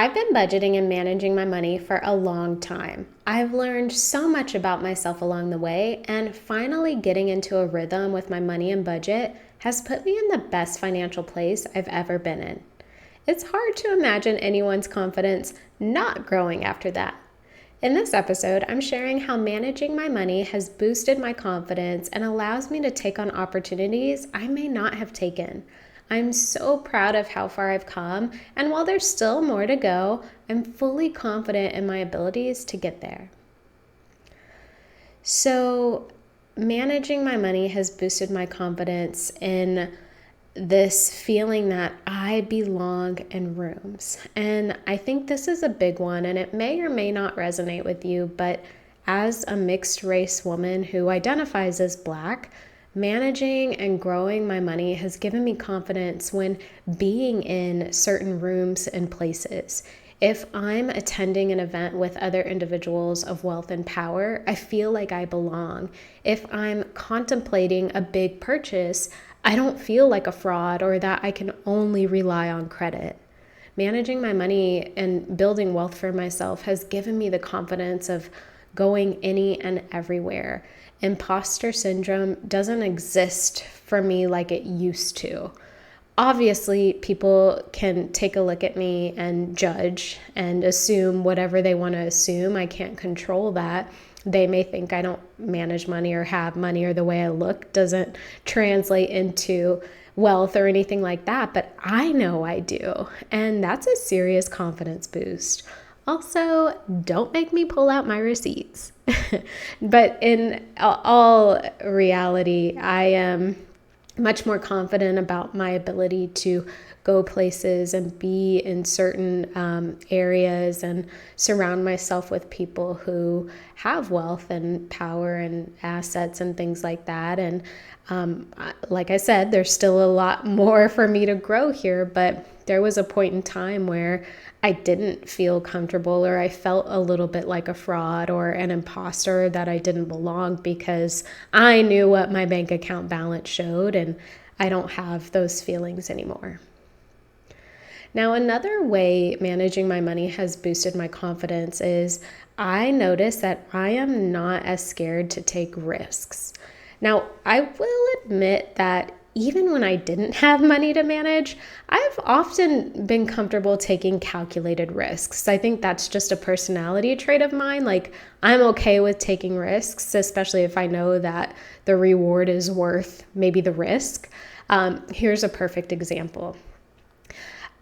I've been budgeting and managing my money for a long time. I've learned so much about myself along the way, and finally getting into a rhythm with my money and budget has put me in the best financial place I've ever been in. It's hard to imagine anyone's confidence not growing after that. In this episode, I'm sharing how managing my money has boosted my confidence and allows me to take on opportunities I may not have taken. I'm so proud of how far I've come, and while there's still more to go, I'm fully confident in my abilities to get there. So, managing my money has boosted my confidence in this feeling that I belong in rooms. And I think this is a big one, and it may or may not resonate with you, but as a mixed race woman who identifies as Black, managing and growing my money has given me confidence when being in certain rooms and places. If I'm attending an event with other individuals of wealth and power, I feel like I belong. If I'm contemplating a big purchase, I don't feel like a fraud or that I can only rely on credit. Managing my money and building wealth for myself has given me the confidence of going any and everywhere. Imposter syndrome doesn't exist for me like it used to. Obviously, people can take a look at me and judge and assume whatever they want to assume. I can't control that. They may think I don't manage money or have money, or the way I look doesn't translate into wealth or anything like that, but I know I do. And that's a serious confidence boost. Also, don't make me pull out my receipts. But in all reality, I am much more confident about my ability to go places and be in certain areas and surround myself with people who have wealth and power and assets and things like that. And like I said, there's still a lot more for me to grow here, but there was a point in time where I didn't feel comfortable, or I felt a little bit like a fraud or an imposter, that I didn't belong because I knew what my bank account balance showed, and I don't have those feelings anymore. Now, another way managing my money has boosted my confidence is I notice that I am not as scared to take risks. Now, I will admit that even when I didn't have money to manage, I've often been comfortable taking calculated risks. I think that's just a personality trait of mine. Like, I'm okay with taking risks, especially if I know that the reward is worth maybe the risk. Here's a perfect example.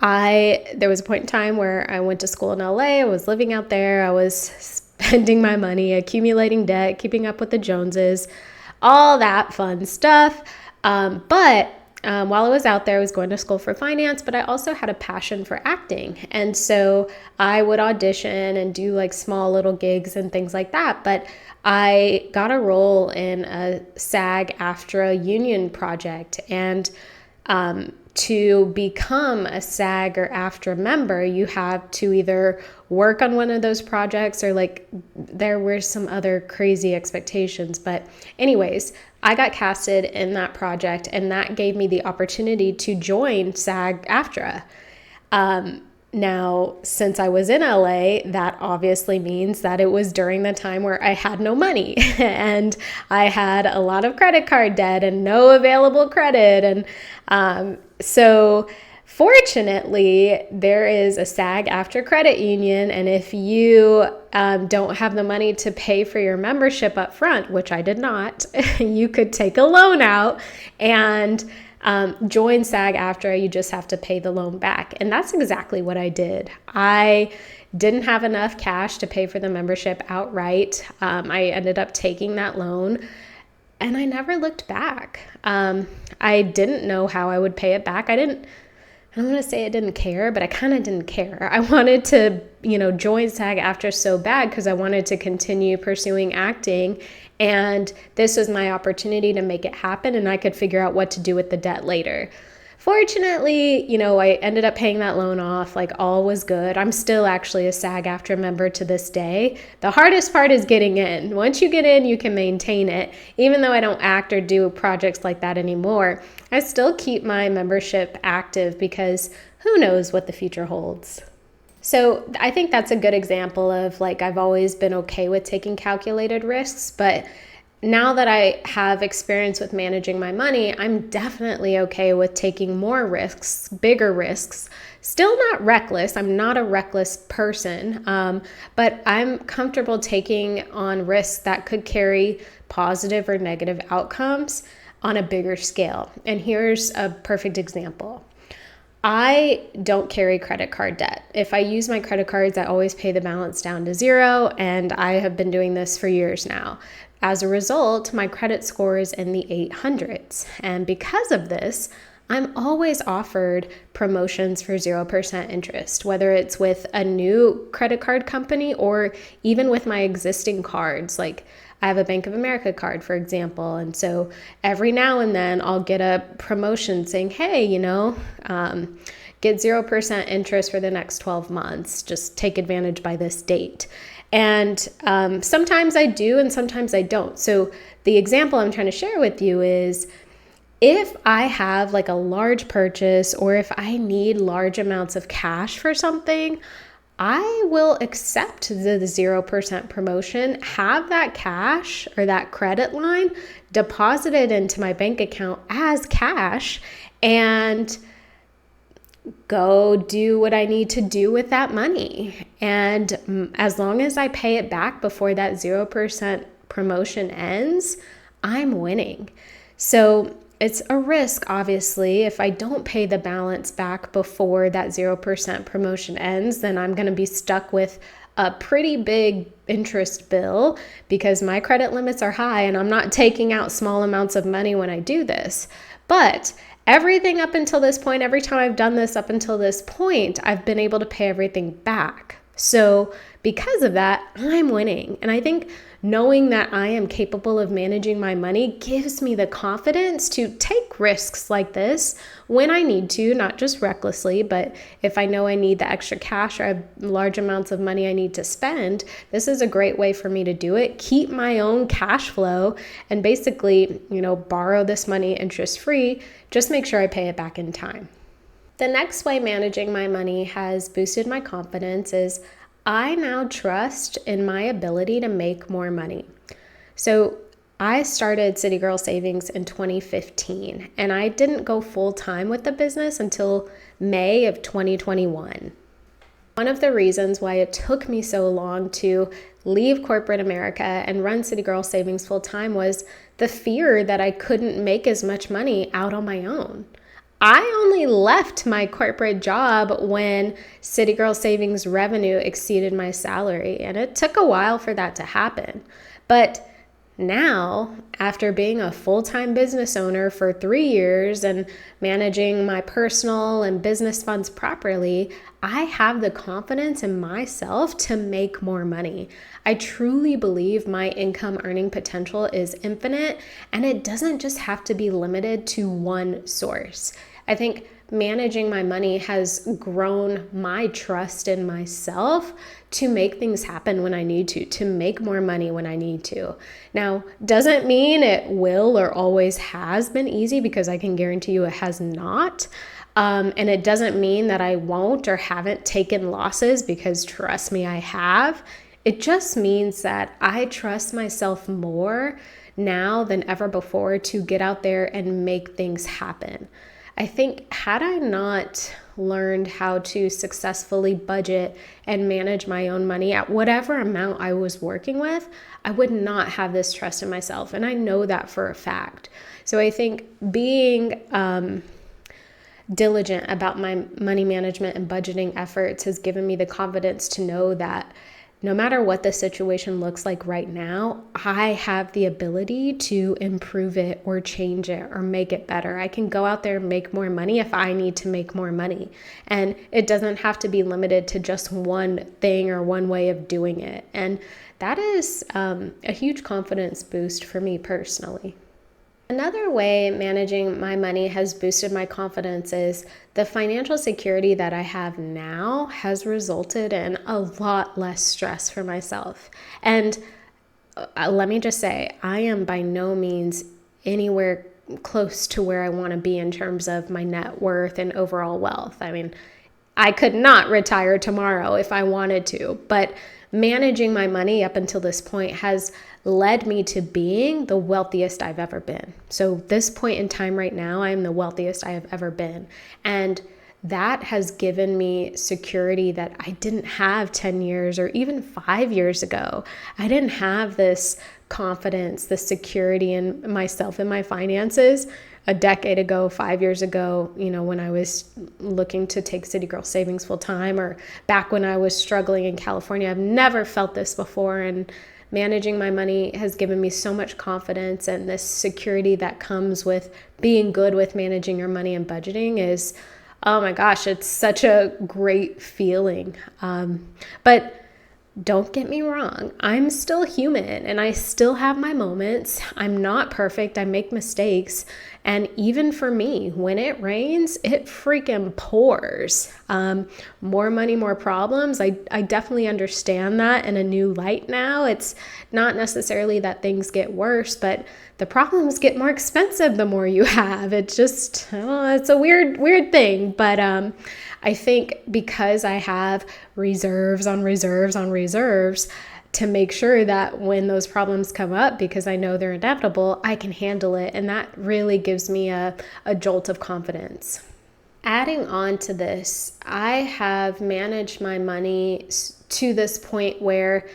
There was a point in time where I went to school in LA. I was living out there. I was spending my money, accumulating debt, keeping up with the Joneses, all that fun stuff. But while I was out there, I was going to school for finance, but I also had a passion for acting. And so I would audition and do like small little gigs and things like that. But I got a role in a SAG-AFTRA union project. And to become a SAG or AFTRA member, you have to either work on one of those projects, or like there were some other crazy expectations. But anyways, I got casted in that project, and that gave me the opportunity to join SAG-AFTRA. Now, since I was in LA, that obviously means that it was during the time where I had no money and I had a lot of credit card debt and no available credit. And so fortunately, there is a SAG-AFTRA credit union, and if you don't have the money to pay for your membership up front, which I did not, you could take a loan out and join SAG-AFTRA. You just have to pay the loan back. And that's exactly what I did. I didn't have enough cash to pay for the membership outright. I ended up taking that loan, and I never looked back. I didn't know how I would pay it back. I don't want to say I didn't care, but I kind of didn't care. I wanted to, join SAG-AFTRA so bad because I wanted to continue pursuing acting. And this was my opportunity to make it happen, and I could figure out what to do with the debt later. Fortunately, I ended up paying that loan off, like all was good. I'm still actually a SAG-AFTRA member to this day. The hardest part is getting in. Once you get in, you can maintain it. Even though I don't act or do projects like that anymore, I still keep my membership active because who knows what the future holds. So I think that's a good example of like, I've always been okay with taking calculated risks, but now that I have experience with managing my money, I'm definitely okay with taking more risks, bigger risks. Still not reckless. I'm not a reckless person, but I'm comfortable taking on risks that could carry positive or negative outcomes on a bigger scale. And here's a perfect example. I don't carry credit card debt. If I use my credit cards, I always pay the balance down to zero, and I have been doing this for years now. As a result, my credit score is in the 800s. And because of this, I'm always offered promotions for 0% interest, whether it's with a new credit card company or even with my existing cards. Like, I have a Bank of America card, for example. And so every now and then I'll get a promotion saying, hey, get 0% interest for the next 12 months. Just take advantage by this date. And sometimes I do and sometimes I don't. So the example I'm trying to share with you is, if I have like a large purchase or if I need large amounts of cash for something, I will accept the 0% promotion, have that cash or that credit line deposited into my bank account as cash, and go do what I need to do with that money. And as long as I pay it back before that 0% promotion ends, I'm winning. So it's a risk, obviously. If I don't pay the balance back before that 0% promotion ends, then I'm going to be stuck with a pretty big interest bill because my credit limits are high and I'm not taking out small amounts of money when I do this. But everything up until this point, every time I've done this up until this point, I've been able to pay everything back. So because of that, I'm winning. And I think knowing that I am capable of managing my money gives me the confidence to take risks like this when I need to, not just recklessly, but if I know I need the extra cash or I have large amounts of money I need to spend, this is a great way for me to do it, keep my own cash flow, and basically, borrow this money interest-free, just make sure I pay it back in time. The next way managing my money has boosted my confidence is I now trust in my ability to make more money. So I started City Girl Savings in 2015, and I didn't go full time with the business until May of 2021. One of the reasons why it took me so long to leave corporate America and run City Girl Savings full time was the fear that I couldn't make as much money out on my own. I only left my corporate job when City Girl Savings revenue exceeded my salary, and it took a while for that to happen. But now, after being a full-time business owner for 3 years and managing my personal and business funds properly, I have the confidence in myself to make more money. I truly believe my income earning potential is infinite, and it doesn't just have to be limited to one source. I think managing my money has grown my trust in myself to make things happen when I need to make more money when I need to. Now, doesn't mean it will or always has been easy, because I can guarantee you it has not. And it doesn't mean that I won't or haven't taken losses, because trust me, I have. It just means that I trust myself more now than ever before to get out there and make things happen. I think had I not learned how to successfully budget and manage my own money at whatever amount I was working with, I would not have this trust in myself. And I know that for a fact. So I think being diligent about my money management and budgeting efforts has given me the confidence to know that no matter what the situation looks like right now, I have the ability to improve it or change it or make it better. I can go out there and make more money if I need to make more money. And it doesn't have to be limited to just one thing or one way of doing it. And that is a huge confidence boost for me personally. Another way managing my money has boosted my confidence is the financial security that I have now has resulted in a lot less stress for myself. And let me just say, I am by no means anywhere close to where I want to be in terms of my net worth and overall wealth. I mean, I could not retire tomorrow if I wanted to, but managing my money up until this point has led me to being the wealthiest I've ever been. So this point in time right now, I am the wealthiest I have ever been. And that has given me security that I didn't have 10 years or even 5 years ago. I didn't have this confidence, this security in myself and my finances a decade ago, 5 years ago, when I was looking to take City Girl Savings full time, or back when I was struggling in California. I've never felt this before, and managing my money has given me so much confidence, and this security that comes with being good with managing your money and budgeting is, oh my gosh, it's such a great feeling. But don't get me wrong, I'm still human and I still have my moments. I'm not perfect. I make mistakes. And even for me, when it rains, it freaking pours. More money, more problems. I definitely understand that in a new light now. It's not necessarily that things get worse, but the problems get more expensive the more you have. It's just, it's a weird thing. But I think because I have reserves on reserves on reserves to make sure that when those problems come up, because I know they're inevitable, I can handle it. And that really gives me a jolt of confidence. Adding on to this, I have managed my money to this point where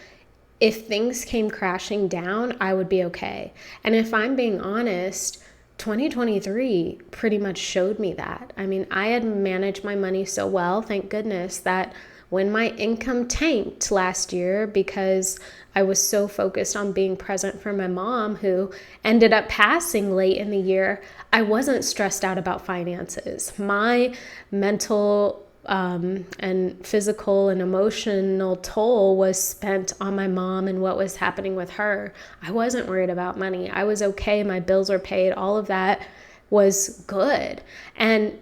if things came crashing down, I would be okay. And if I'm being honest, 2023 pretty much showed me that. I mean, I had managed my money so well, thank goodness, that when my income tanked last year because I was so focused on being present for my mom, who ended up passing late in the year, I wasn't stressed out about finances. My mental and physical and emotional toll was spent on my mom and what was happening with her. I wasn't worried about money. I was okay. My bills were paid. All of that was good. And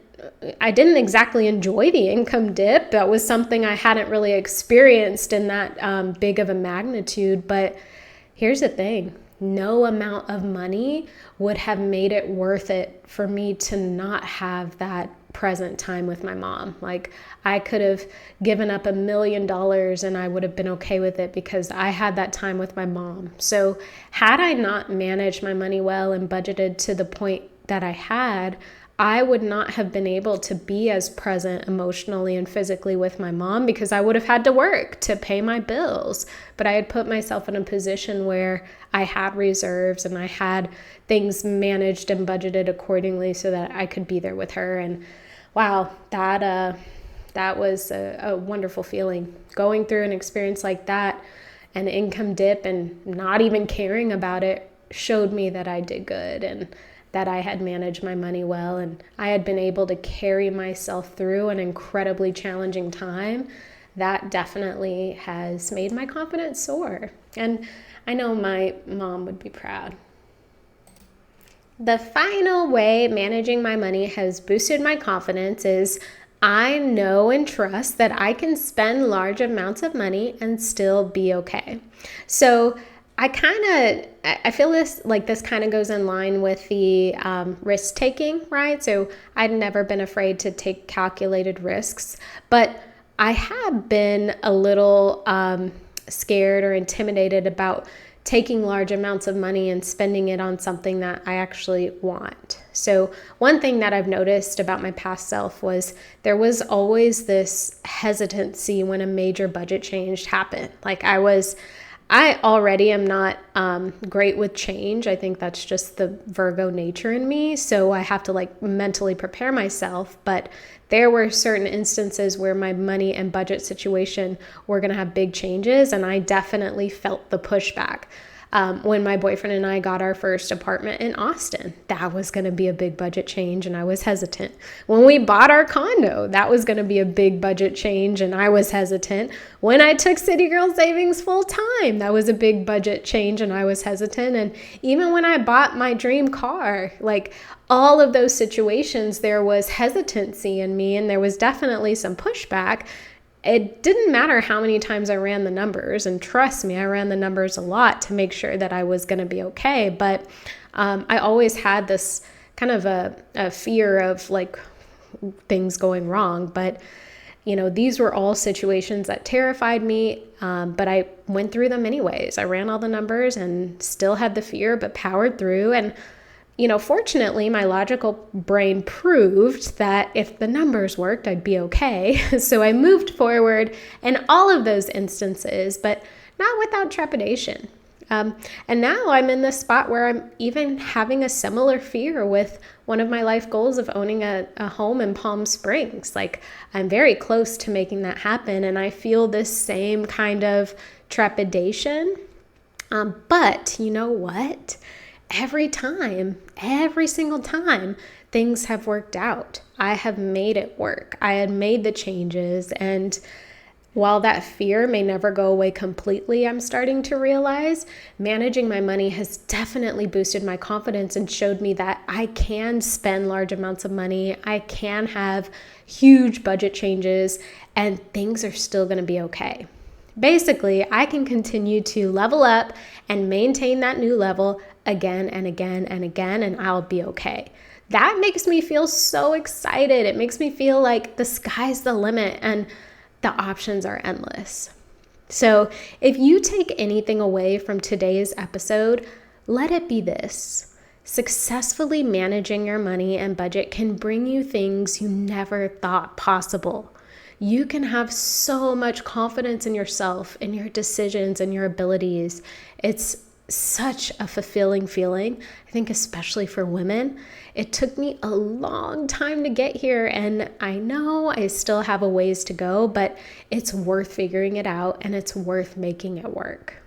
I didn't exactly enjoy the income dip. That was something I hadn't really experienced in that big of a magnitude. But here's the thing. No amount of money would have made it worth it for me to not have that present time with my mom. Like, I could have given up $1 million and I would have been okay with it because I had that time with my mom. So had I not managed my money well and budgeted to the point that I had, I would not have been able to be as present emotionally and physically with my mom because I would have had to work to pay my bills. But I had put myself in a position where I had reserves and I had things managed and budgeted accordingly so that I could be there with her. And wow, that was a wonderful feeling. Going through an experience like that, an income dip, and not even caring about it showed me that I did good and that I had managed my money well, and I had been able to carry myself through an incredibly challenging time. That definitely has made my confidence soar. And I know my mom would be proud. The final way managing my money has boosted my confidence is I know and trust that I can spend large amounts of money and still be okay. So I feel this kind of goes in line with the risk taking, right? So I'd never been afraid to take calculated risks, but I have been a little scared or intimidated about taking large amounts of money and spending it on something that I actually want. So one thing that I've noticed about my past self was there was always this hesitancy when a major budget change happened. Like I already am not great with change. I think that's just the Virgo nature in me. So I have to mentally prepare myself. But there were certain instances where my money and budget situation were going to have big changes. And I definitely felt the pushback. When my boyfriend and I got our first apartment in Austin, that was going to be a big budget change and I was hesitant. When we bought our condo, that was going to be a big budget change and I was hesitant. When I took City Girl Savings full time, that was a big budget change and I was hesitant. And even when I bought my dream car, all of those situations, there was hesitancy in me and there was definitely some pushback. It didn't matter how many times I ran the numbers, and trust me, I ran the numbers a lot to make sure that I was going to be okay. But I always had this kind of a fear of things going wrong. But these were all situations that terrified me, but I went through them anyways. I ran all the numbers and still had the fear, but powered through. And fortunately, my logical brain proved that if the numbers worked, I'd be okay. So I moved forward in all of those instances, but not without trepidation. And now I'm in this spot where I'm even having a similar fear with one of my life goals of owning a home in Palm Springs. Like, I'm very close to making that happen, and I feel this same kind of trepidation. But you know what? Every single time, things have worked out. I have made it work. I had made the changes, and while that fear may never go away completely, I'm starting to realize managing my money has definitely boosted my confidence and showed me that I can spend large amounts of money. I can have huge budget changes, and things are still going to be okay. Basically, I can continue to level up and maintain that new level again and again and again, and I'll be okay. That makes me feel so excited. It makes me feel like the sky's the limit and the options are endless. So if you take anything away from today's episode, let it be this. Successfully managing your money and budget can bring you things you never thought possible. You can have so much confidence in yourself, in your decisions, and your abilities. It's such a fulfilling feeling, I think, especially for women. It took me a long time to get here, and I know I still have a ways to go, but it's worth figuring it out and it's worth making it work.